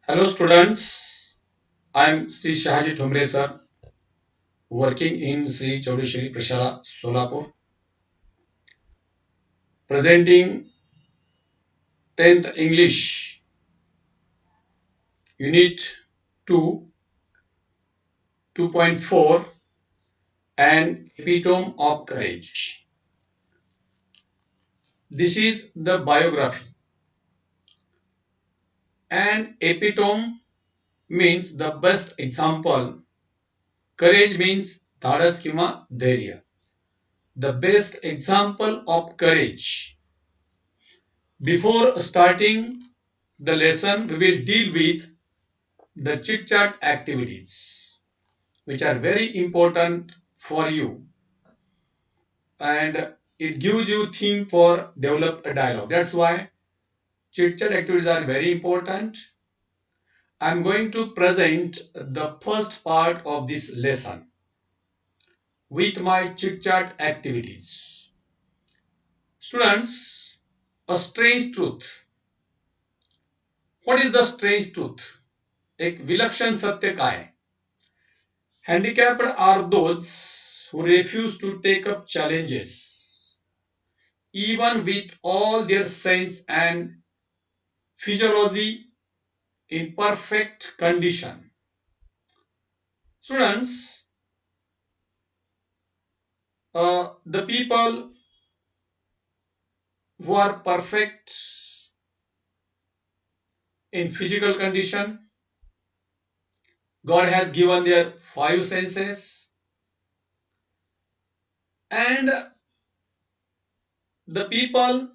Hello students, I am Sri Shahaji Thomre sir, working in Sri Chaudhary Prashala, Solapur, presenting 10th English Unit 2, 2.4 and Epitome of Courage. This is the biography. And epitome means the best example. Courage means धाडस किंवा धैर्य. The best example of courage. Before starting the lesson, we will deal with the chit chat activities, which are very important for you, and it gives you theme for develop a dialogue. That's why chit chat activities are very important. I'm going to present the first part of this lesson with my chit chat activities. Students, a strange truth. What is the strange truth? एक विलक्षण सत्य काय? Handicapped are those who refuse to take up challenges, even with all their sense and physiology in perfect condition. Students, the people who are perfect in physical condition, God has given their five senses, and the people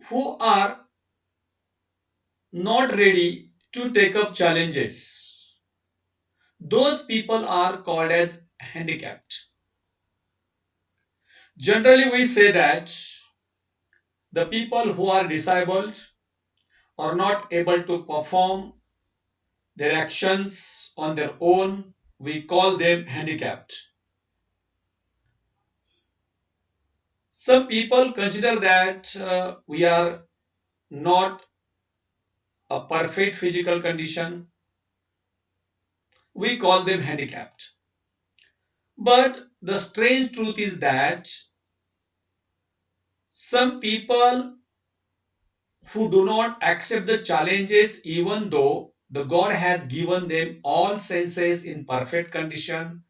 who are not ready to take up challenges, those people are called as handicapped. Generally, we say that the people who are disabled or not able to perform their actions on their own, we call them handicapped. Some people consider that we are not a perfect physical condition. We call them handicapped. But the strange truth is that some people who do not accept the challenges, even though the God has given them all senses in perfect condition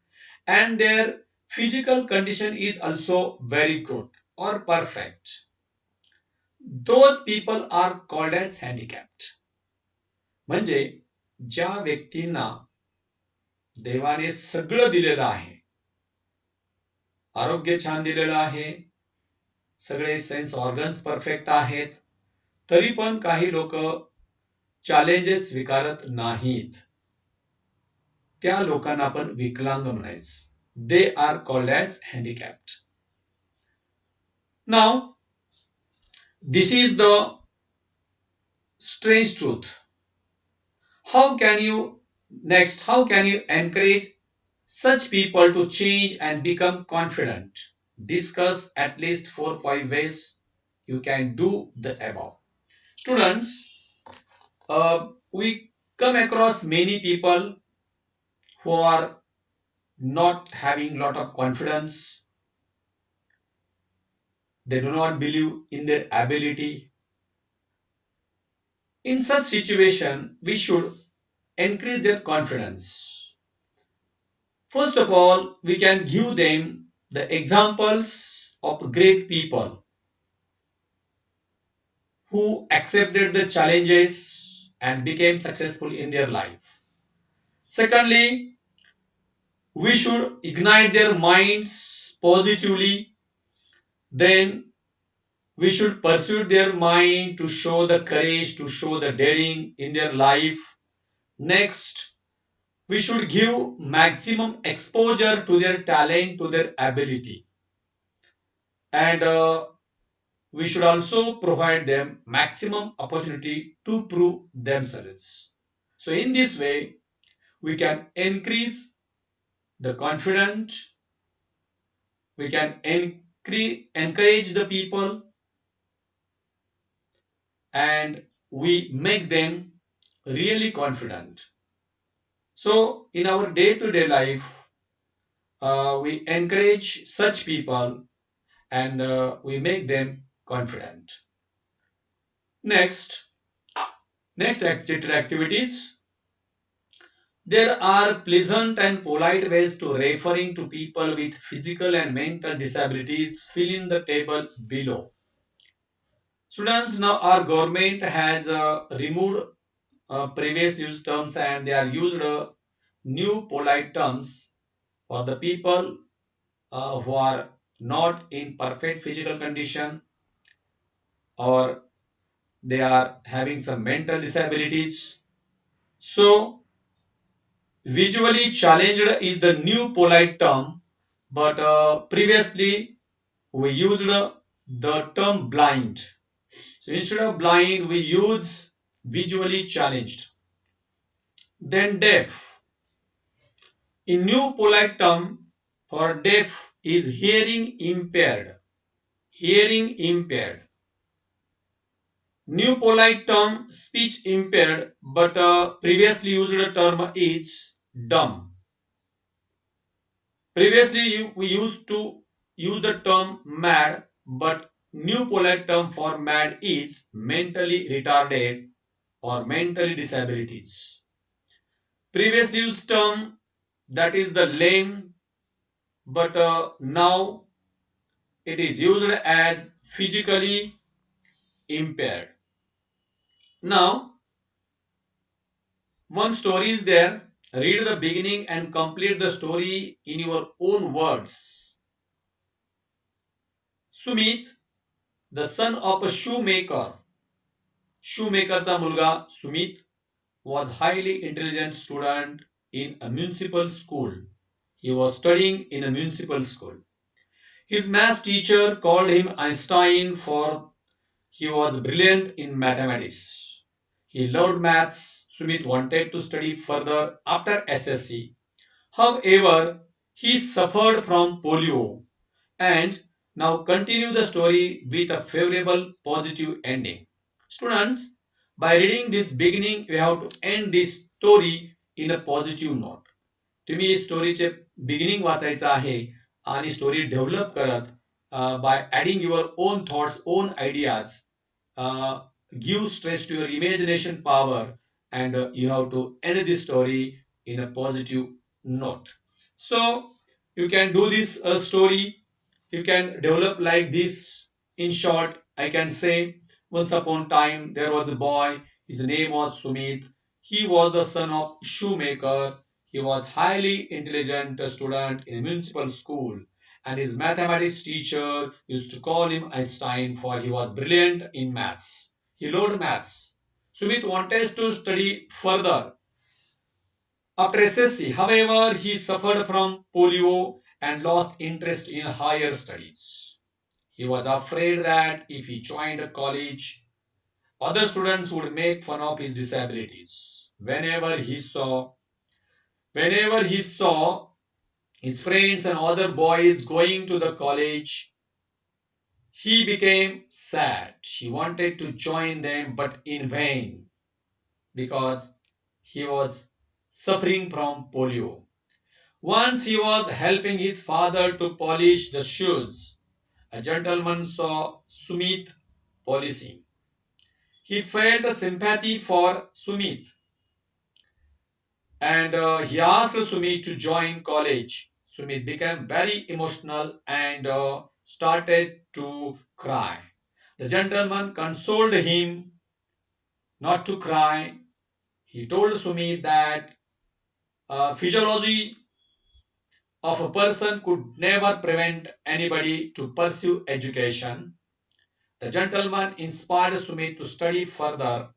and their physical condition is also very good or perfect, those people are called as handicapped. म्हणजे ज्या व्यक्तींना देवाने सगळं दिलेलं आहे, आरोग्य छान दिलेलं आहे, सगळे सेन्स ऑर्गन्स परफेक्ट आहेत, तरी पण काही लोक चॅलेंजेस स्वीकारत नाहीत, त्या लोकांना आपण विकलांग म्हणायचं. They are called as handicapped. Now, this is the strange truth. How can you encourage such people to change and become confident? Discuss at least 4-5 ways you can do the above. Students, we come across many people who are not having lot of confidence. They do not believe in their ability. In such situation, we should increase their confidence. First of all, we can give them the examples of great people who accepted the challenges and became successful in their life. Secondly, we should ignite their minds positively. Then we should pursue their mind to show the courage, to show the daring in their life. Next, we should give maximum exposure to their talent, to their ability. And we should also provide them maximum opportunity to prove themselves. So in this way, we can increase the confidence, we can encourage the people, and we make them really confident. So in our day-to-day life, we encourage such people and we make them confident. Next, next activities. There are pleasant and polite ways to referring to people with physical and mental disabilities. Fill in the table below. Students, now our government has removed previous used terms and they are used new polite terms for the people who are not in perfect physical condition or they are having some mental disabilities. So, visually challenged is the new polite term, but previously we used the term blind. So, instead of blind, we use visually challenged. Then deaf. In new polite term for deaf is hearing impaired. Hearing impaired. New polite term speech impaired, but previously used term is dumb. Previously we used to use the term mad, but new polite term for mad is mentally retarded or mentally disabilities. Previously used term that is the lame, but now it is used as physically impaired. Now one story is there. Read the beginning and complete the story in your own words. Sumit, the son of a shoemaker. Shoemakerचा मुलगा Sumit was highly intelligent student in a municipal school. He was studying in a municipal school. His math teacher called him Einstein for he was brilliant in mathematics. He loved maths. Sumit wanted to study further after SSC. However, he suffered from polio and now continue the story with a favorable positive ending. Students, by reading this beginning, we have to end this story in a positive note. तुम्ही स्टोरीचे beginning वाचायचं आहे आणि story develop करत by adding your own thoughts own ideas give stress to your imagination power and you have to end this story in a positive note. So you can do this story. You can develop like this. In short, I can say once upon a time there was a boy. His name was Sumit. He was the son of shoemaker. He was highly intelligent student in municipal school and his mathematics teacher used to call him Einstein for he was brilliant in maths. He loved maths. Sumit wanted to study further after SSC. However, he suffered from polio and lost interest in higher studies. He was afraid that if he joined a college, other students would make fun of his disabilities. Whenever he saw his friends and other boys going to the college, he became sad. He wanted to join them, but in vain because he was suffering from polio. Once he was helping his father to polish the shoes. A gentleman saw Sumit polishing. He felt a sympathy for Sumit and he asked Sumit to join college. Sumit became very emotional and started to cry. The gentleman consoled him not to cry. He told Sumit that physiology of a person could never prevent anybody to pursue education. The gentleman inspired Sumit to study further.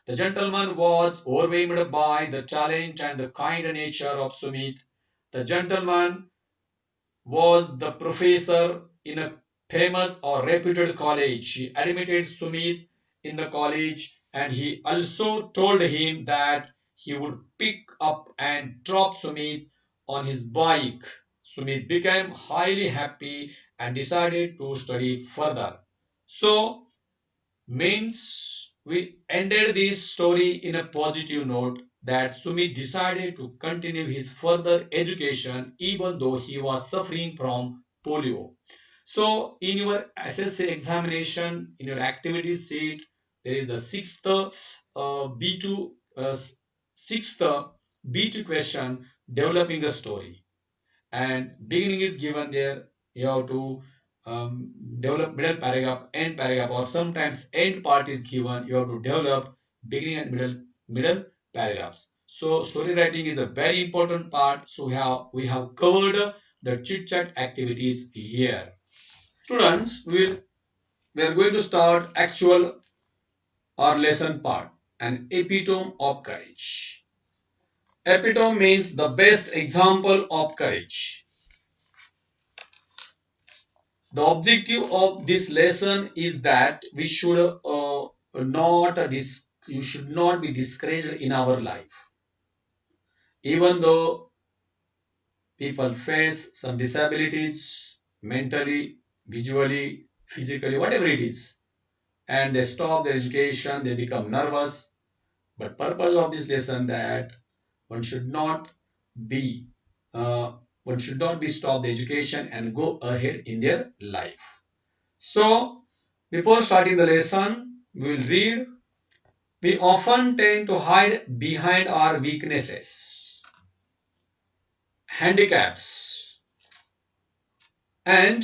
The gentleman was overwhelmed by the talent and the kind nature of Sumit. The gentleman was the professor in a famous or reputed college. He admitted Sumit in the college and he also told him that he would pick up and drop Sumit on his bike. Sumit became highly happy and decided to study further. So, means we ended this story in a positive note that Sumit decided to continue his further education even though he was suffering from polio. So, in your SSC examination, in your activity sheet, there is the B2 sixth B2 question, developing a story, and beginning is given there. You have to develop middle paragraph, end paragraph, or sometimes end part is given. You have to develop beginning and middle paragraphs. So story writing is a very important part. So we have covered the chit chat activities here. Students, we are going to start actual or lesson part, an epitome of courage. Epitome means the best example of courage. The objective of this lesson is that we should you should not be discouraged in our life, even though people face some disabilities mentally, visually, physically, whatever it is, and they stop their education, they become nervous. But purpose of this lesson that one should not be uh, one should not be stop the education and go ahead in their life. So, before starting the lesson, we will read. We often tend to hide behind our weaknesses, handicaps, and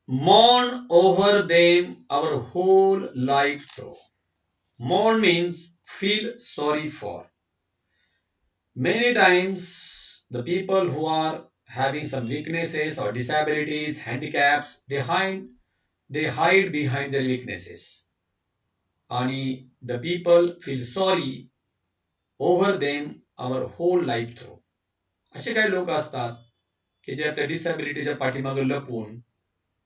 mourn over them our whole life through. Mourn means feel sorry for. Many times, the people who are having some weaknesses or disabilities, handicaps, they hide behind their weaknesses. And the people feel sorry over them our whole life through. असे काही लोक असतात की जे आपल्या डिसॅबिलिटीच्या पाठीमागे लपून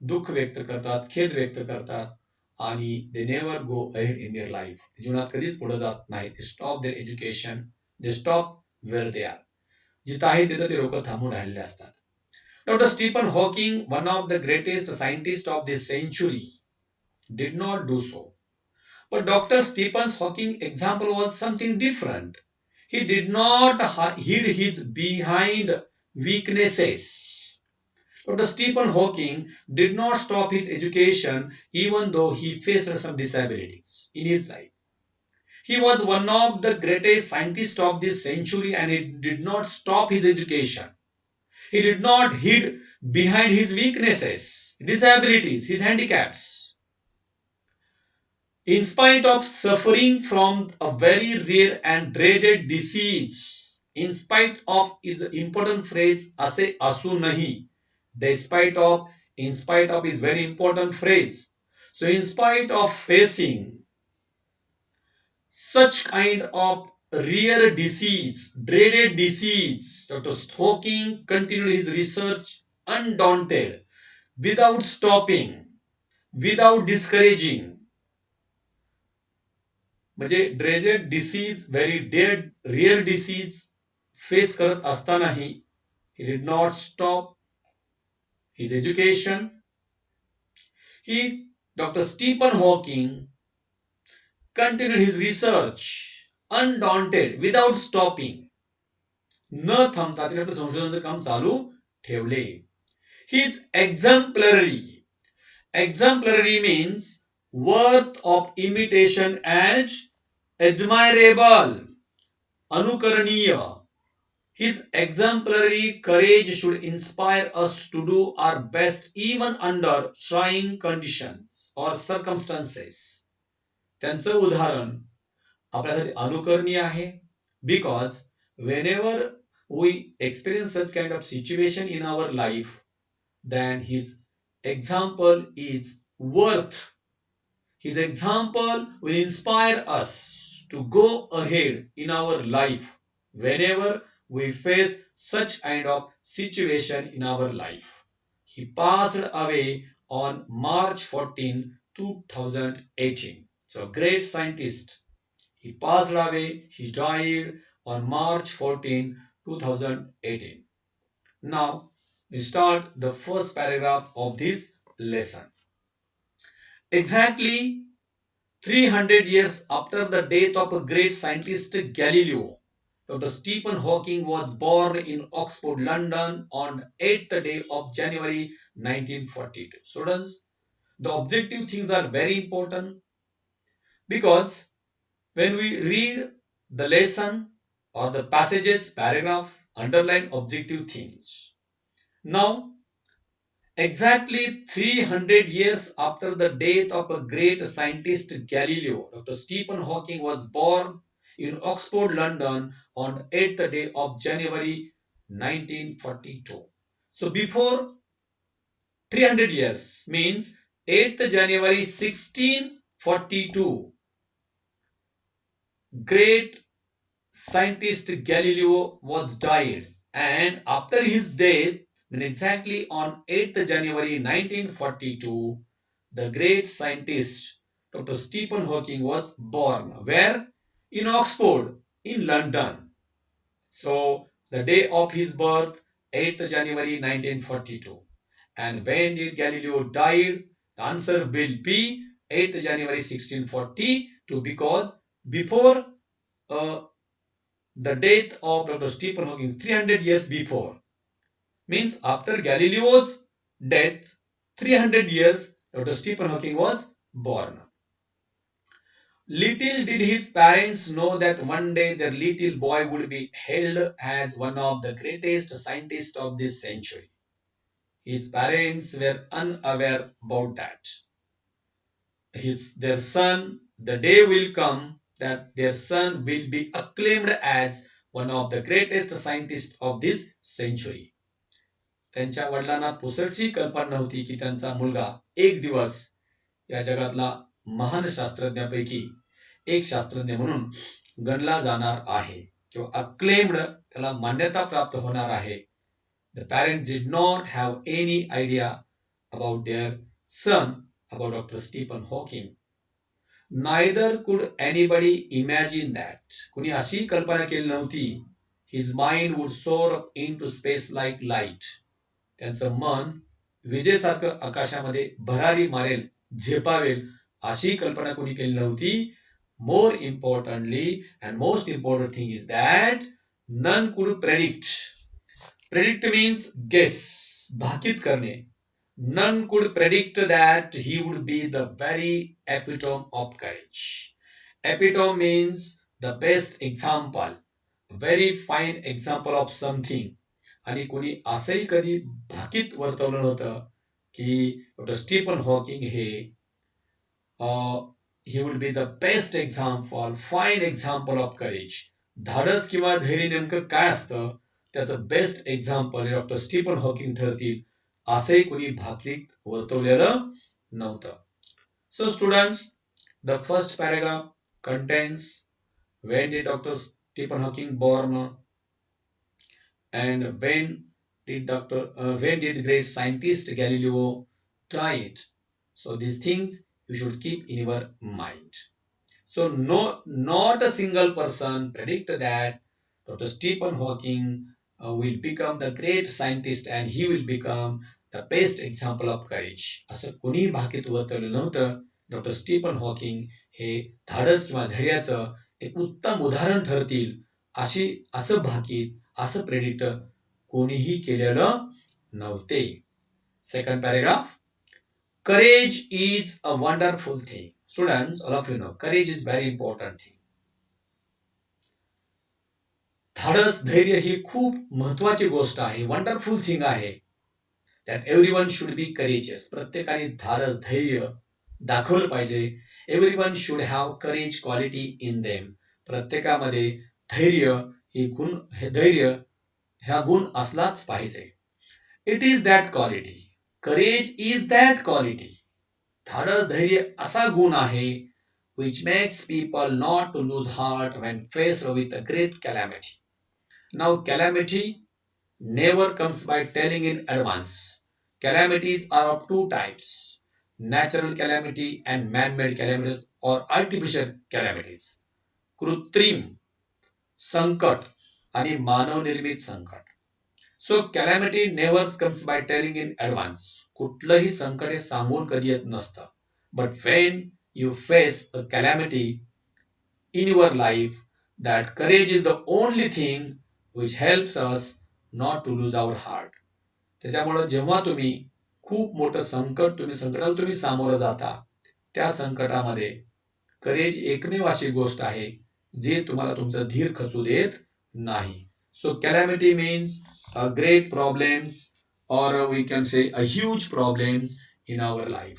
दुःख व्यक्त करतात, खेद व्यक्त करतात आणि they never go ahead in their life. जीवनात कधीच पुढे जात नाही. They stop their education, they stop where they are. जिथं आहे तिथं ते लोक थांबून राहिलेले असतात. Dr. Stephen Hawking, one of the greatest scientists of this century, did not do so. But Dr. Stephen Hawking's example was something different. He did not hide his behind weaknesses. Dr. Stephen Hawking did not stop his education even though he faced some disabilities in his life. He was one of the greatest scientists of this century and he did not stop his education. He did not hide behind his weaknesses, disabilities, his handicaps. In spite of suffering from a very rare and dreaded disease, in spite of his important phrase, "असे असू नाही," in spite of is very important phrase. So in spite of facing such kind of rare disease, dreaded disease, Dr. Hawking continued his research undaunted, without stopping, without discouraging. म्हणजे dreaded disease, very dead rear disease face करत असतानाही he did not stop his education. Dr. Stephen Hawking continued his research undaunted, without stopping. न थांबता त्याने आपलं संशोधनाचं काम चालू ठेवले. He is exemplary. Exemplary means worth of imitation and admirable, अनुकरणीय. His exemplary courage should inspire us to do our best even under trying conditions or circumstances. त्यांचं उदाहरण आपल्यासाठी अनुकरणीय आहे, because whenever we experience such kind of situation in our life, then his example is worth. His example will inspire us to go ahead in our life whenever we face such kind of situation in our life. He passed away on March 14, 2018. So, great scientist. He passed away, he died on March 14, 2018. Now, we start the first paragraph of this lesson. Exactly 300 years after the death of a great scientist Galileo, Dr. Stephen Hawking was born in Oxford, London on 8th day of January 1942. Students, the objective things are very important because when we read the lesson or the passages, paragraph, underline objective things. Now, exactly 300 years after the death of a great scientist Galileo, Dr. Stephen Hawking was born in Oxford, London on 8th day of January 1942. So before 300 years means 8th January 1642, great scientist Galileo was died, and after his death, exactly on 8th January 1942, the great scientist Dr. Stephen Hawking was born. Where? In Oxford, in London. So the day of his birth, 8th January 1942. And when did Galileo died? The answer will be 8th January 1642 because before uh, the death of Dr. Stephen Hawking 300 years before means after Galileo's death 300 years Dr. Stephen Hawking was born. Little did his parents know that one day their little boy would be hailed as one of the greatest scientists of this century. His parents were unaware about that. Their son, the day will come that their son will be acclaimed as one of the greatest scientists of this century. त्यांच्या वडिलांना पुसटशी कल्पना नव्हती की त्यांचा मुलगा एक दिवस या जगातला महान शास्त्रज्ञापैकी एक शास्त्रज्ञ म्हणून गणला जाणार आहे किंवा अक्लेम्ड त्याला मान्यता प्राप्त होणार आहे. The parents did not have any idea about their son, about Dr. Stephen Hawking. Neither could anybody imagine that. कुणी अशी कल्पना केली नव्हती his mind would soar up into space like light. त्यांचं मन विजेसारखं आकाशामध्ये भरारी मारेल, झेपावेल अशी कल्पना कोणी केली नव्हती. More importantly and most important thing is that none could predict. Predict means guess, भाकीत करणे. None could predict that he would be the very epitome of courage. Epitome means the best example, very fine example of something. आणि कोणी असंही कधी भाकीत वर्तवलं नव्हतं की डॉक्टर स्टीफन हॉकिंग हे he would be the best example, fine example of courage. धाडस किंवा धैर्य नेमकं काय असतं त्याचं best example doctor Stephen Hawking ठरतील असंही कोणी भाकीत वर्तवलेलं नव्हतं. So students, the first paragraph contains when did Dr. Stephen Hawking born and when did great scientist Galileo died. So these things you should keep in your mind. So no, not a single person predict that Dr. Stephen Hawking will become the great scientist and he will become the best example of courage. असं कोणी भाकीत वर्तवलं नव्हतं. Doctor Stephen Hawking हे धाडस किंवा धैर्याचं एक उत्तम उदाहरण ठरतील असं भाकीत, असं प्रेडिक्ट कोणीही केलेलं नव्हते. Second paragraph. Courage is a wonderful thing. Students, all of you know, courage is very important thing. धाडस, धैर्य ही खूप महत्वाची गोष्ट आहे, वंडरफुल थिंग आहे. That everyone should be courageous. प्रत्येकाने धाडस, धैर्य दाखवलं पाहिजे. Everyone should have courage quality in them. प्रत्येकामध्ये धैर्य ह्या गुण असलाच पाहिजे. It is that quality. Courage is that quality. धाडस, धैर्य असा गुण आहे which makes people not to lose heart when faced with a great calamity. Now calamity never comes by telling in advance. Calamities are of two types: natural calamity and man-made calamities or artificial calamities. कृत्रिम संकट आणि मानवनिर्मित संकट. So calamity never comes by telling in advance. कुठलंही संकट हे सांगून कधी येत नसतं. But when you face a calamity in your life, that courage is the only thing which helps us not to lose our heart. त्याच्यामुळे जेव्हा तुम्ही खूप मोठं संकटाला तुम्ही सामोरं जाता, त्या संकटामध्ये करेज एकमेव अशी गोष्ट आहे जे तुम्हाला तुमचं धीर खचू देत नाही. So calamity means a great problems और we can say a huge problems in our life.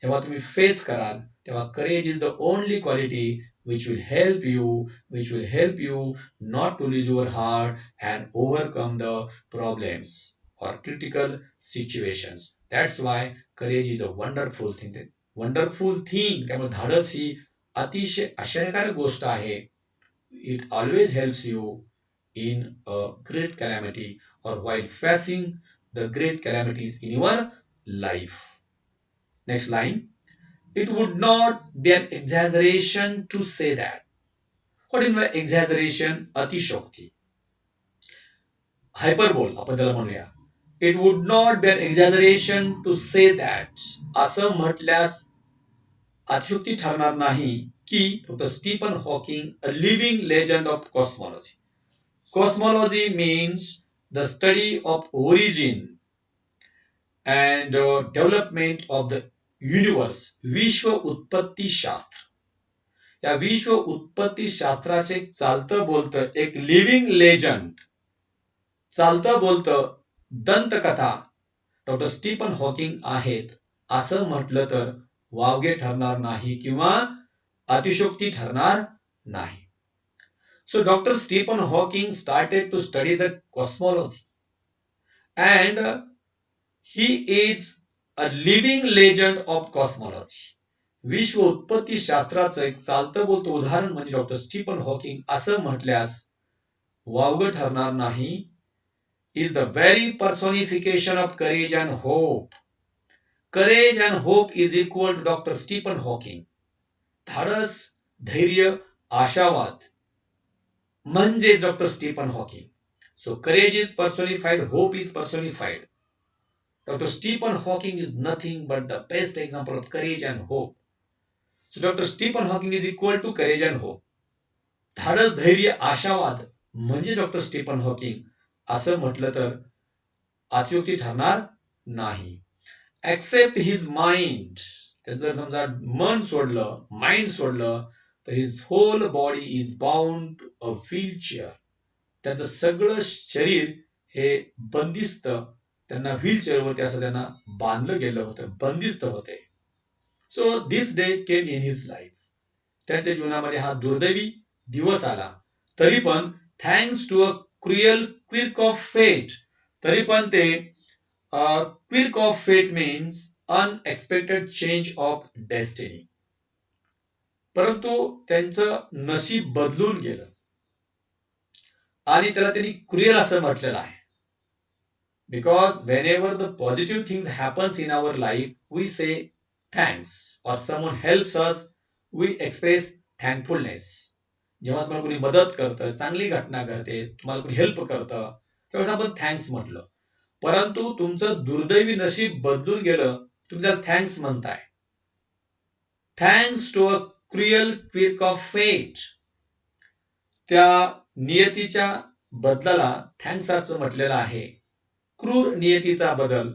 जेव्हा तुम्ही फेस कराल तेव्हा courage is the only quality which will help you not to lose your heart and overcome the problems or critical situations. That's why courage is a wonderful thing. त्यामुळे धाडस ही अतिशय आश्चर्यकारक गोष्ट आहे. It always helps you in a great calamity or while facing the great calamities in your life. Next line. It would not be an exaggeration to say that. What is exaggeration? अतिशयोक्ती. हायपरबोल आपण त्याला म्हणूया. It would not be an exaggeration to say that. असं म्हटल्यास अतिशयोक्ती ठरणार नाही की doctor Stephen Hawking, a living legend of cosmology. Cosmology means the study of origin and development of the universe. विश्व उत्पत्ती शास्त्र. या विश्व उत्पत्ती शास्त्राचे चालतं बोलतं एक लिव्हिंग लेजंड, चालतं बोलतं दंतकथा डॉक्टर स्टीफन हॉकिंग आहेत असं म्हटलं तर वावगे ठरणार नाही किंवा अतिशयोक्ती ठरणार नाही. So doctor Stephen Hawking started to study the cosmology and he is a living legend of cosmology. विश्व उत्पत्ती शास्त्राचं एक चालतं बोलतं उदाहरण म्हणजे डॉक्टर स्टीफन हॉकिंग असं म्हटल्यास वावगं ठरणार नाही. Is the very personification of courage and hope. Courage and hope is equal to doctor Stephen Hawking. धाडस, धैर्य, आशावाद म्हणजेच doctor Stephen Hawking. So courage is personified, hope is personified. Dr. Stephen Hawking is nothing but the best example of courage and hope. So Dr. Stephen Hawking is equal to courage and hope. धाडस, धैर्य, आशावाद म्हणजे doctor Stephen Hawking असं म्हटलं तर अतिशयोक्ती ठरणार नाही. Except his mind. त्याचं समजा मन सोडलं, माइंड सोडलं तर his whole body is bound to a wheelchair. त्याचं सगळं शरीर हे बंदिस्त, त्यांना व्हीलचेअरवरती असं त्यांना बांधलं गेलं होतं, बंदिस्त होते. So this day came in his life. त्यांच्या जीवनामध्ये हा दुर्दैवी दिवस आला. तरी पण थँक्स टू अ क्रुएल क्विक ऑफ फेट. तरी पण ते क्विक of fate means unexpected change of destiny. परंतु त्यांचं नशीब बदलून गेलं आणि त्याला त्यांनी क्रुएल असं म्हटलेलं आहे. Because whenever the positive things happens in our life, we say thanks, or someone helps us, we express thankfulness. जेव्हा तुम्हाला कोणी मदत करतं, चांगली घटना घडते, तुम्हाला कोणी हेल्प करतं, त्यावेळेस आपण थँक्स म्हटलं. परंतु तुमचं दुर्दैवी नशीब बदलून गेलं, तुम्ही त्याला थँक्स म्हणताय. थँक्स टू अ क्रुएल क्विक ऑफ फेट. त्या नियतीच्या बदलाला थँक्स असं म्हटलेलं आहे. क्रूर नियतीचा बदल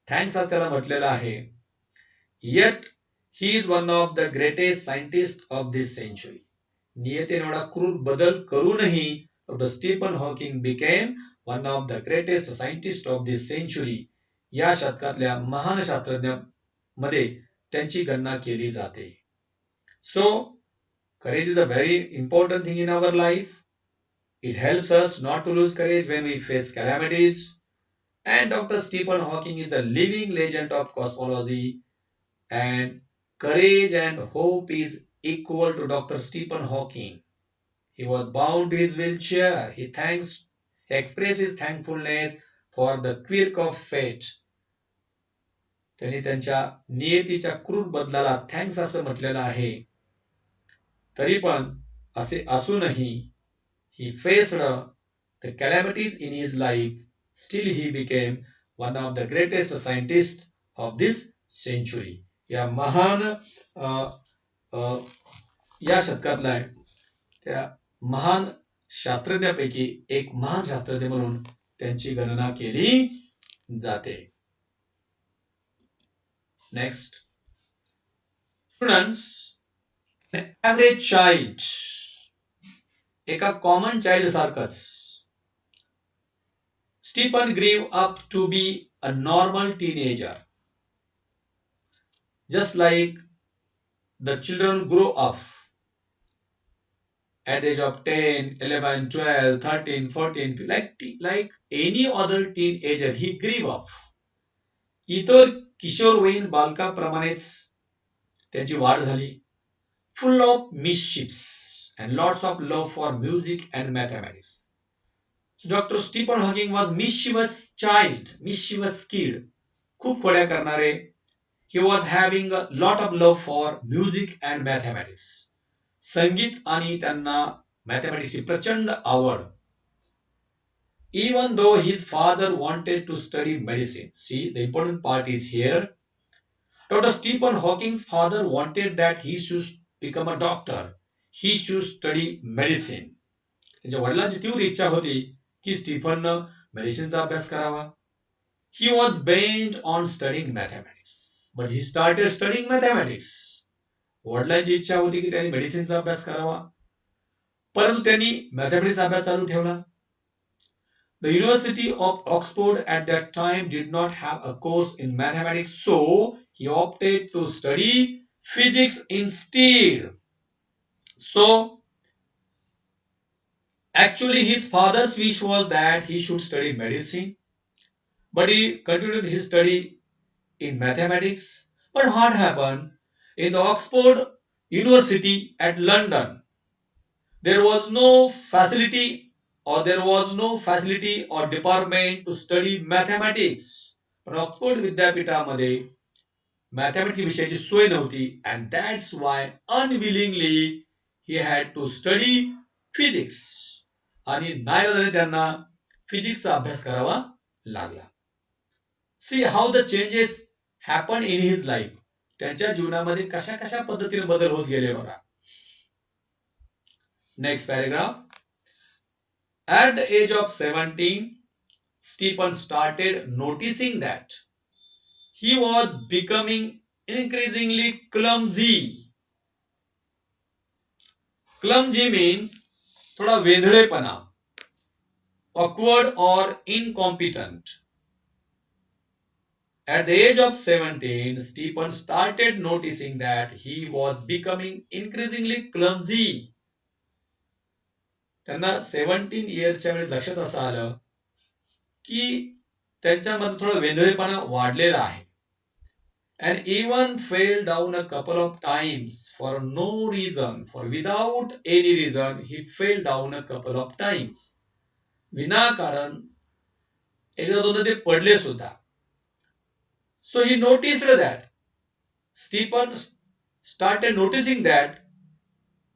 थँक्स असं त्याला म्हटलेलं आहे. Yet he is one of the greatest scientist of this century. नियतीने एवढा क्रूर बदल करूनही doctor Stephen Hawking became one of the greatest scientist of this century. या शतकातल्या महान शास्त्रज्ञांमध्ये त्यांची गणना केली जाते. सो courage is a very important thing in our life. It helps us not to lose courage when we face calamities. And Dr. Stephen Hawking is the living legend of cosmology. And courage and hope is equal to Dr. Stephen Hawking. He was bound to his wheelchair. He expressed his thankfulness for the quirk of fate. त्यांनी त्यांच्या नियतीच्या क्रूर बदलाला thanks असं म्हटलेलं आहे. तरी पण असे असूनही he faced the calamities in his life. Still he became one of the greatest scientists of this century. या महान या शतकातला आहे. त्या महान शास्त्रज्ञापैकी एक महान शास्त्रज्ञ म्हणून त्यांची गणना केली जाते. Next, students, an average child, एका कॉमन चाइल्ड सारखंच Stephen grew up to be a normal teenager, just like the children grow up at the age of 10, 11, 12, 13, 14, like any other teenager, he grew up. इतर किशोरवयीन बालकाप्रमाणेच त्यांची वाढ झाली, full of mischiefs and lots of love for music and mathematics. So Dr. Stephen Hawking was mischievous child, mischievous kid, खूप खोड्या करणारे. He was having a lot of love for music and mathematics. संगीत आणि त्यांना मॅथमॅटिक्सची प्रचंड आवड. Even though his father wanted to study medicine. See, the important part is here. Dr. Stephen Hawking's father wanted that he should become a doctor. He should study medicine. त्यांच्या वडिलांची तीव्र इच्छा होती की स्टीफननं मेडिसिनचा अभ्यास करावा. He was bent on studying mathematics, but he started studying mathematics. वडिलांची इच्छा होती की त्यांनी मेडिसिनचा अभ्यास करावा, परंतु त्यांनी मॅथमॅटिक्सचा अभ्यास चालू ठेवला. The University of Oxford at that time did not have a course in mathematics, so he opted to study physics instead. So, actually his father's wish was that he should study medicine, but he continued his study in mathematics. But what happened? In the Oxford University at London, there was no facility or department to study mathematics. पण Oxford विद्यापीठामध्ये mathematics विषयाची सोय नव्हती, and that's why unwillingly he had to study physics. आणि नाईलाजाने त्यांना फिजिक्सचा अभ्यास करावा लागला. See how the changes happen in his life. त्यांच्या जीवनामध्ये कशा कशा पद्धतीने बदल होत गेले बघा. Next paragraph. At the age of 17, Stephen started noticing that he was becoming increasingly clumsy. Clumsy means थोड़ा वेधळेपणा, awkward or incompetent. At the age of 17, Stephen started noticing that he was becoming increasingly clumsy. त्यांना 17 इयर्सच्या वेळेस लक्षात असं आलं की त्यांच्यामध्ये थोडा वेंधळेपणा वाढलेला आहे. And even fell down a couple of times for no reason, for without any reason, he fell down a couple of times. विनाकारण एकदा दोनदा ते पडले सुद्धा. So he noticed that. Stephen started noticing that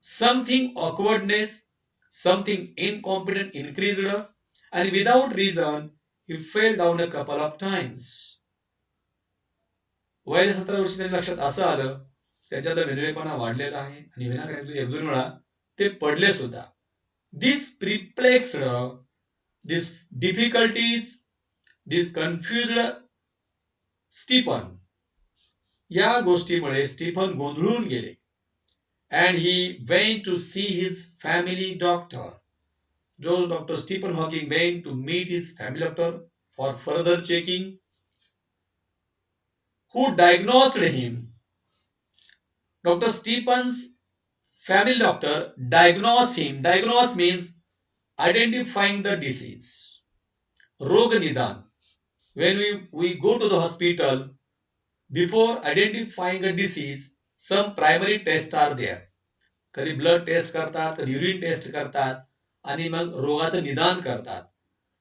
something awkwardness, something incompetent increased, and without reason he fell down a couple of times. वयाच्या 17 वर्षी त्याच्या लक्षात असं आलं त्याच्यात वेगळेपणा वाढलेला आहे आणि विनाकारण एक दोन वेळा ते पडले सुद्धा. This perplexed, this difficulties, this confused Stephen. या गोष्टीमुळे स्टीफन गोंधळून गेले. And he went to see his family doctor. Dr. Stephen Hawking went to meet his family doctor for further checking. Who diagnosed him? Dr. Stephen's family doctor diagnosed him. Diagnose means identifying the disease. रोग निदान. When we go to the hospital, before identifying a disease, some primary tests are there. कधी blood test करतात, कधी urine test करतात आणि मग रोगाचं निदान करतात.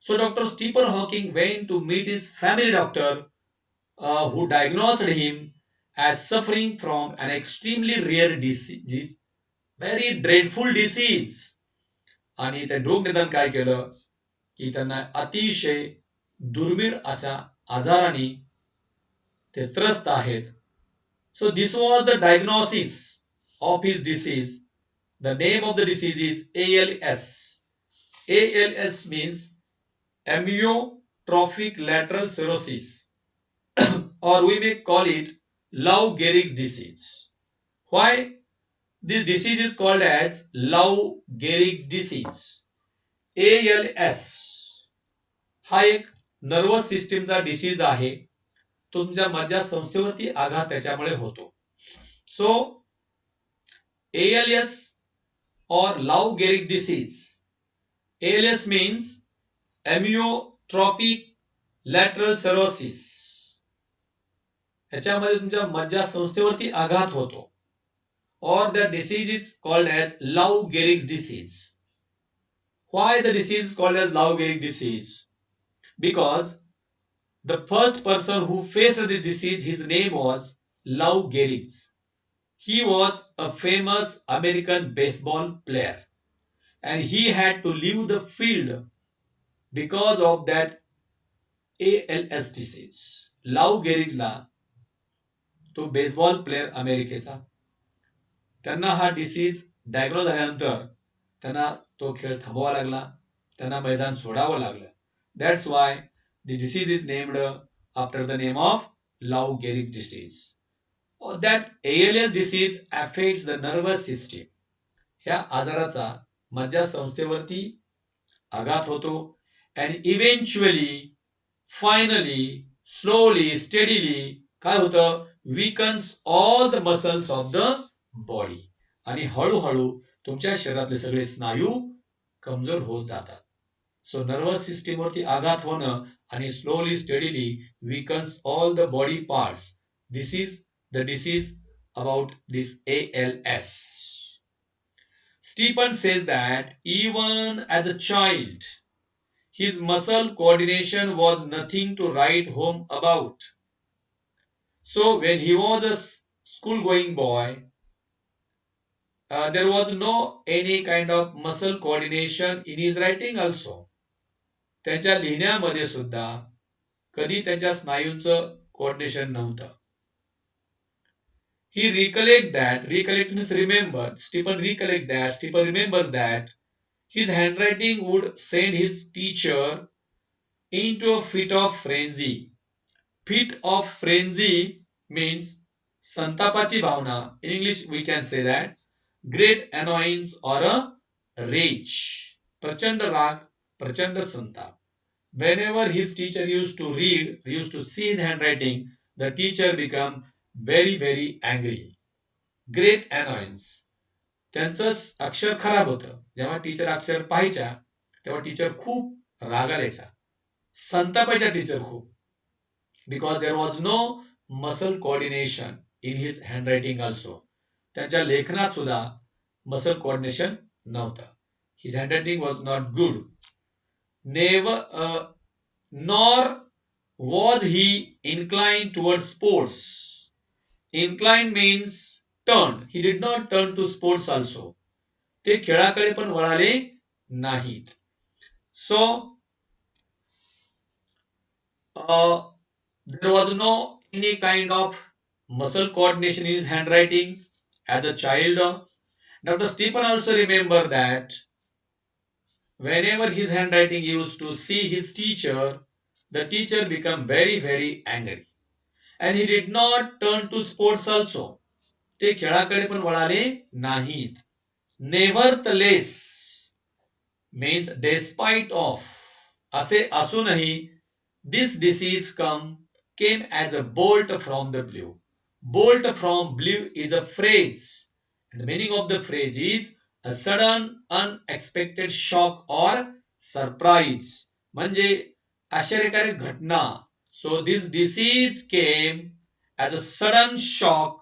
So Dr. Stephen Hawking went to meet his family doctor who diagnosed him as suffering from an extremely rare disease, very dreadful disease. आणि त्या रोग निदान काय केलं की त्यांना अतिशय दुर्मिळ अशा आजाराने ते त्रस्त आहेत. So this was the diagnosis of his disease. The name of the disease is ALS. ALS means amyotrophic lateral sclerosis, or we may call it Lou Gehrig's disease. Why this disease is called as Lou Gehrig's disease? ALS हा एक nervous सिस्टीमचा disease आहे. तुमच्या मज्जासंस्थेवरती आघात त्याच्यामुळे होतो. सो ALS or Lou Gehrig disease. ALS means amyotrophic lateral sclerosis. ह्याच्यामध्ये तुमच्या मज्जासंस्थेवरती आघात होतो. Or the disease is called as Lou Gehrig's disease. Why the disease is called as Lou Gehrig disease? Because the first person who faced the disease, his name was Lou Gehrig. He was a famous American baseball player and he had to leave the field because of that ALS disease. Lou Gehrigला तो baseball player अमेरिकेचा, त्यांना हा disease diagnose झाल्यानंतर त्यांना तो खेळ थांबवावा लागला, त्यांना मैदान सोडावं लागलं. That's why the disease is named after the name of Lou Gehrig's disease. That ALS disease affects the nervous system. ह्या आजाराचा मज्जासंस्थेवरती आघात होतो and eventually, finally, slowly, steadily काय होतं, weakens all the muscles of the body आणि हळूहळू तुमच्या शरीरातले सगळे स्नायू कमजोर होत जातात. सो नर्वस सिस्टीम वरती आघात होणं आणि slowly steadily weakens all the body parts. This is the disease about this ALS. Stephen says that even as a child, his muscle coordination was nothing to write home about. So when he was a school-going boy, there was no any kind of muscle coordination in his writing also. त्यांच्या लिहिण्यामध्ये सुद्धा कधी त्यांच्या स्नायूंचं coordination नव्हतं. He recollect means remember, Stephen remembers that his handwriting would send his teacher into a fit of frenzy. Fit of frenzy means संतापाची भावना. In English we can say that great annoyance or a rage. प्रचंड राग, प्रचंड संताप. Whenever his teacher used to see his handwriting, the teacher became very angry. Great annoyance. त्यांचं अक्षर खराब होतं. जेव्हा टीचर अक्षर पाहायच्या तेव्हा टीचर खूप रागायचा. संतापायच्या टीचर खूप. Because there was no muscle coordination in his handwriting also. त्यांच्या लेखनात सुद्धा muscle coordination नव्हतं. His handwriting was not good. Nor was he inclined towards sports. Inclined means turn. He did not turn to sports also. ते खेळाकडे पण वळाले नाहीत. So there was no any kind of muscle coordination in his handwriting as a child. Dr. Stephen also remembered that whenever his handwriting used to see his teacher, the teacher became very angry. And he did not turn to sports also. ते खेळाकडे पण वळाले नाहीत. Nevertheless means despite of. असे असूनही this disease came as a bolt from the blue. Bolt from blue is a phrase. And the meaning of the phrase is a sudden unexpected shock or surprise. म्हणजे आश्चर्यकारक घटना. So this disease came as a sudden shock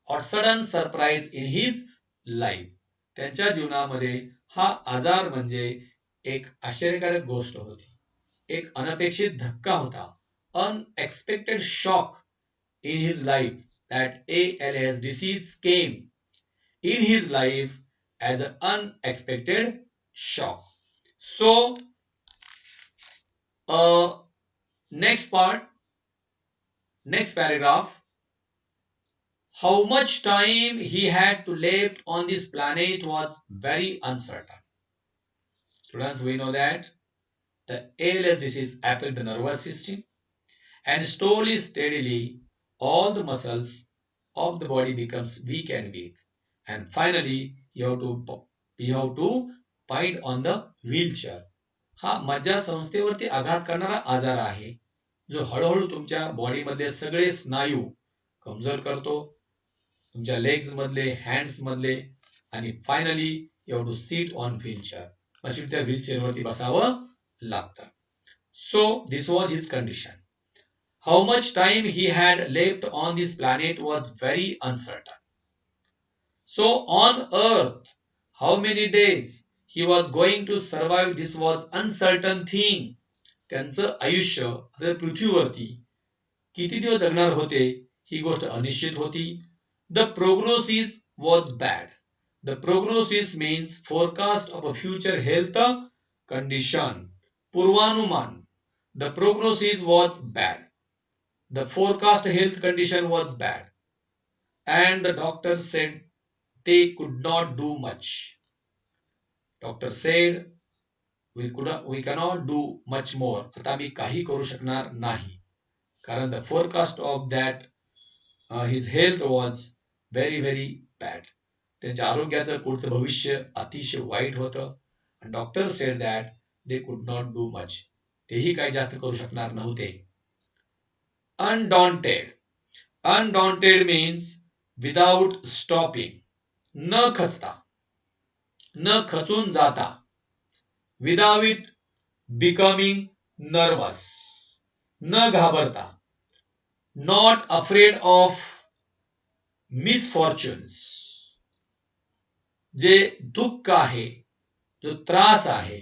or sudden surprise in his life. त्यांच्या जीवनामध्ये हा आजार म्हणजे एक आश्चर्यकारक गोष्ट होती. एक अनपेक्षित धक्का होता. Unexpected shock in his life. That ALS disease came in his life as an unexpected shock. So, next paragraph. How much time he had to live on this planet was very uncertain. Students, we know that the ALS disease affects the nervous system and slowly, steadily, all the muscles of the body becomes weak and weak. And finally, you have to find on the wheelchair. हा मज्जासंस्थेवरती आघात करणारा आजार आहे जो हळूहळू तुमच्या बॉडीमध्ये सगळे स्नायू कमजोर करतो तुमच्या लेग्स मधले हँड्स मधले आणि finally you have to seat on wheelchair अशी त्या व्हीलचेअरवरती बसावं लागतं so this was his condition how much time he had left on this planet was very uncertain so on earth how many days he was going to survive this was uncertain thing त्यांचं आयुष्य पृथ्वीवरती किती दिवस जगणार होते ही गोष्ट अनिश्चित होती the prognosis was bad the prognosis means forecast of a future health condition पूर्वानुमान the prognosis was bad the forecast health condition was bad and the doctor said they could not do much doctor said we cannot do much more आता आम्ही काही करू शकणार नाही कारण the forecast of that his health was very very bad त्यांच्या आरोग्याचं पुढचं भविष्य अतिशय वाईट होतं and doctor said that they could not do much तेही काही जास्त करू शकणार नव्हते undaunted undaunted means without stopping न खचता न खचून जाता without becoming nervous न घाबरता not afraid of misfortunes जे दुःख आहे जो त्रास आहे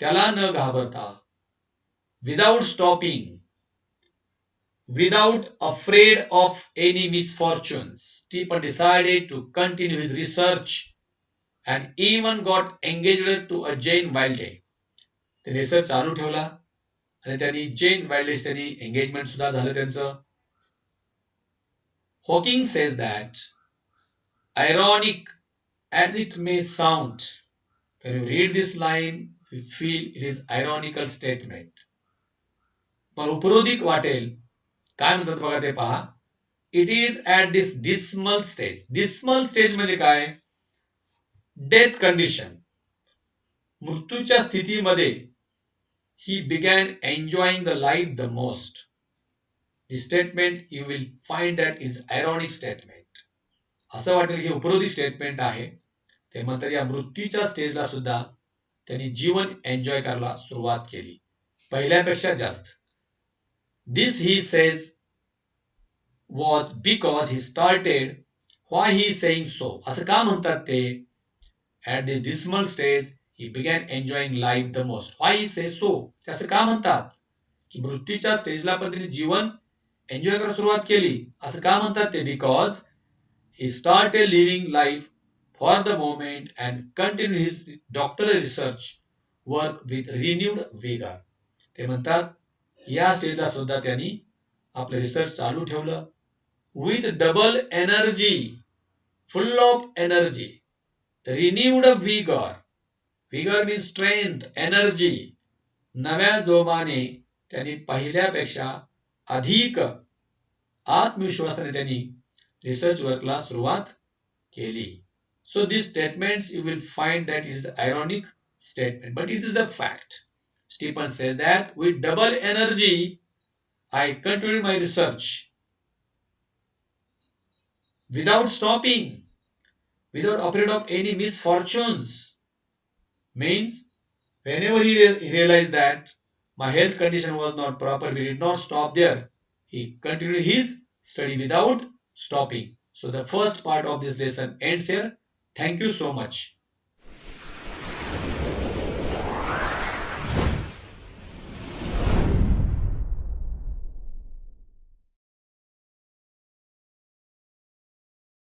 त्याला न घाबरता without stopping without afraid of any misfortunes Stephen decided to continue his research and even got engaged to a Jane Wilde ते रिसर्च चालू ठेवला आणि त्यांनी जेन वाइल्डशी त्यांनी एंगेजमेंट सुद्धा झालं त्यांचं Hawking says that ironic as it may sound when you read this line we feel it is ironical statement पण उपरोधिक वाटेल काय म्हणतात बघा ते पहा it is at this dismal stage म्हणजे काय डेथ कंडिशन मृत्यूच्या स्थितीमध्ये he began enjoying the life the most the statement you will find that is ironic statement असं वाटेल की उपरोधिक स्टेटमेंट आहे ते म्हणतात या मृत्यूच्या स्टेजला सुद्धा त्यांनी जीवन एन्जॉय करायला सुरुवात केली पहिल्यापेक्षा जास्त This he says was because he started why he is saying so असं का म्हणतात ते at this dismal stage he began enjoying life the most why he says so ते असं का म्हणतात की मृत्यूच्या स्टेजला पण त्यांनी जीवन एन्जॉय करायला सुरुवात केली असं का म्हणतात ते because he started living life for the moment and continued his doctoral research work with renewed vigor ते म्हणतात या स्टेजला सुद्धा त्यांनी आपलं रिसर्च चालू ठेवलं with double energy full of energy renewed vigour means strength energy नव्या जोमाने त्यांनी पहिल्यापेक्षा अधिक आत्मविश्वासाने त्यांनी रिसर्च वर्कला सुरुवात केली so this statements you will find that it is ironic statement but it is the fact Stephen says that with double energy, I continued my research without stopping, without afraid of any misfortunes. Means, whenever he realized that my health condition was not proper, we did not stop there. He continued his study without stopping. So the first part of this lesson ends here. Thank you so much.